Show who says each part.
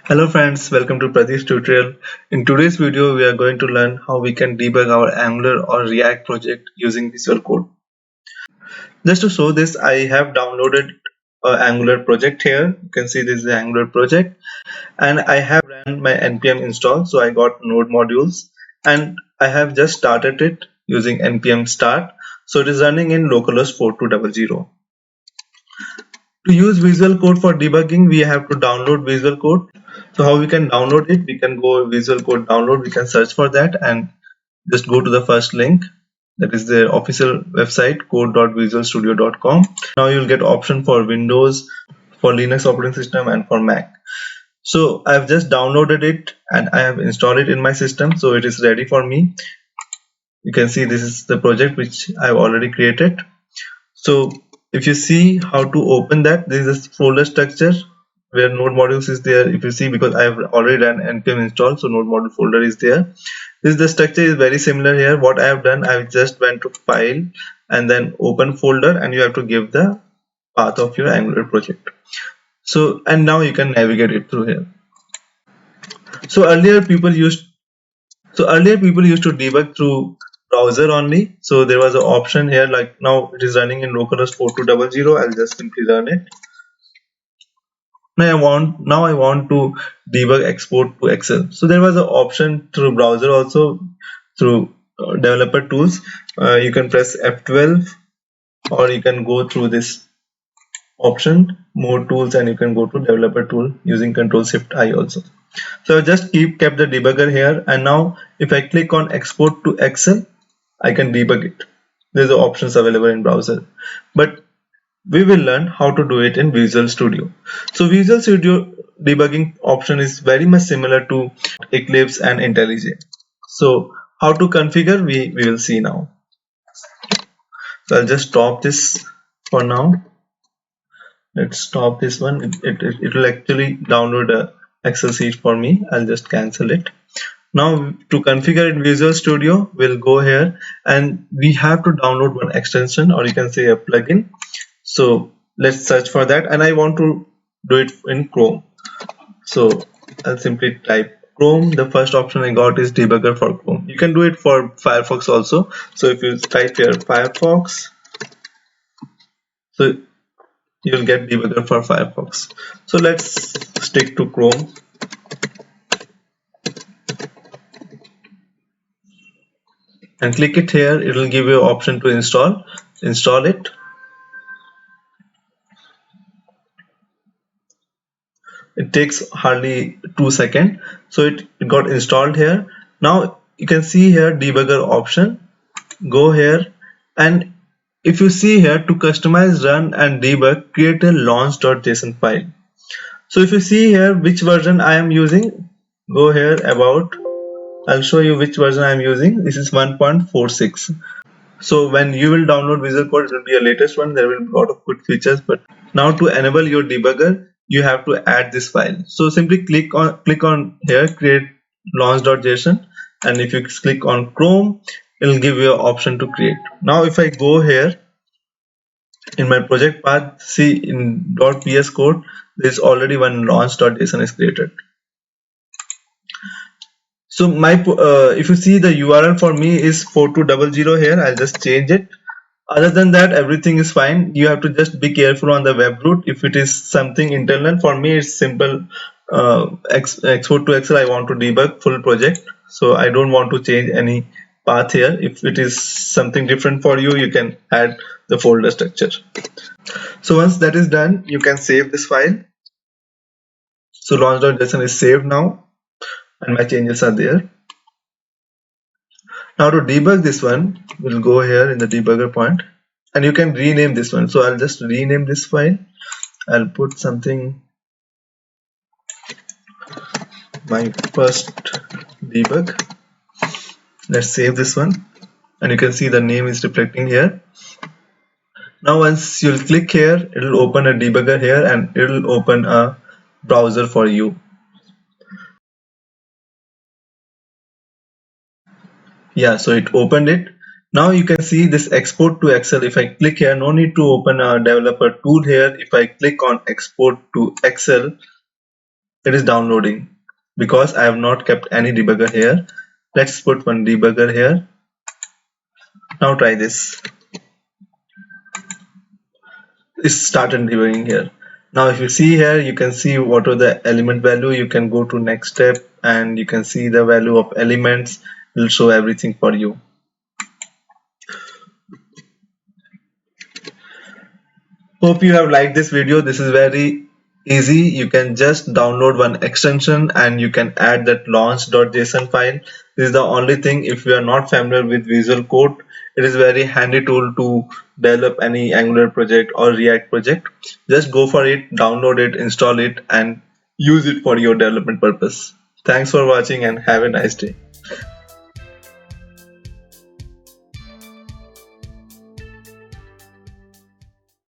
Speaker 1: Hello friends, welcome to Pradeep's tutorial. In today's video, we are going to learn how we can debug our Angular or React project using Visual Code. Just to show this, I have downloaded an Angular project here. You can see this is the Angular project and I have ran my npm install. So I got node modules and I have just started it using npm start. So it is running in localhost 4200. To use Visual Code for debugging, we have to download Visual Code. So how we can download it? We can go Visual Code download. We can search for that and just go to the first link. That is the official website code.visualstudio.com. Now you'll get option for Windows, for Linux operating system and for Mac. So I've just downloaded it and I have installed it in my system. So it is ready for me. You can see this is the project which I've already created. So if you see how to open that, this is a folder structure where node modules is there. If you see, because I have already done npm install, so node module folder is there. This the structure is very similar here. What I have done, I just went to file and then open folder, and you have to give the path of your Angular project. So and now you can navigate it through here. So earlier people used to debug through browser only. So there was an option here, like now it is running in localhost 4200. I'll just simply run it. Now I want to debug export to Excel. So there was an option through browser also, through developer tools. You can press F12 or you can go through this option more tools and you can go to developer tool using Control Shift I also. So I just kept the debugger here, and now if I click on export to Excel, I can debug it. There's the options available in browser, but we will learn how to do it in Visual Studio. So Visual Studio debugging option is very much similar to Eclipse and IntelliJ. So how to configure, we will see now. So I'll just stop this for now. Let's stop this one. It will actually download a Excel sheet for me. I'll just cancel it. Now to configure in Visual Studio, we'll go here and we have to download one extension, or you can say a plugin. So let's search for that, and I want to do it in Chrome. So I'll simply type Chrome. The first option I got is debugger for Chrome. You can do it for Firefox also. So if you type here Firefox, so you'll get debugger for Firefox. So let's stick to Chrome. And click it here. It will give you an option to install it. It takes hardly 2 seconds. So it got installed here. Now you can see here debugger option. Go here, and if you see here, to customize, run and debug, create a launch.json file. So if you see here which version I am using, go here about. I'll show you which version I am using. This is 1.46. So when you will download Visual Code, it will be a latest one. There will be a lot of good features. But now to enable your debugger, you have to add this file. So simply click on here, create launch.json, and if you click on Chrome, it will give you an option to create. Now if I go here in my project path, see in .ps code, there is already one launch.json is created. So my if you see the URL for me is 4200 here. I'll just change it. Other than that, everything is fine. You have to just be careful on the web root. If it is something internal, for me it's simple. Export to Excel, I want to debug full project, so I don't want to change any path here. If it is something different for you, you can add the folder structure. So once that is done, you can save this file. So launch.json is saved now and my changes are there. Now to debug this one, we'll go here in the debugger point, and you can rename this one. So I'll just rename this file. I'll put something, my first debug. Let's save this one, and you can see the name is reflecting here. Now once you'll click here, it will open a debugger here and it will open a browser for you. Yeah, so it opened it. Now you can see this export to Excel. If I click here, no need to open a developer tool here. If I click on export to Excel, it is downloading because I have not kept any debugger here. Let's put one debugger here. Now try this. It started debugging here. Now if you see here, you can see what are the element value. You can go to next step and you can see the value of elements. It will show everything for you. Hope you have liked this video. This is very easy. You can just download one extension and you can add that launch.json file. This is the only thing. If you are not familiar with Visual Code, it is very handy tool to develop any Angular project or React project. Just go for it, download it, install it, and use it for your development purpose. Thanks for watching and have a nice day.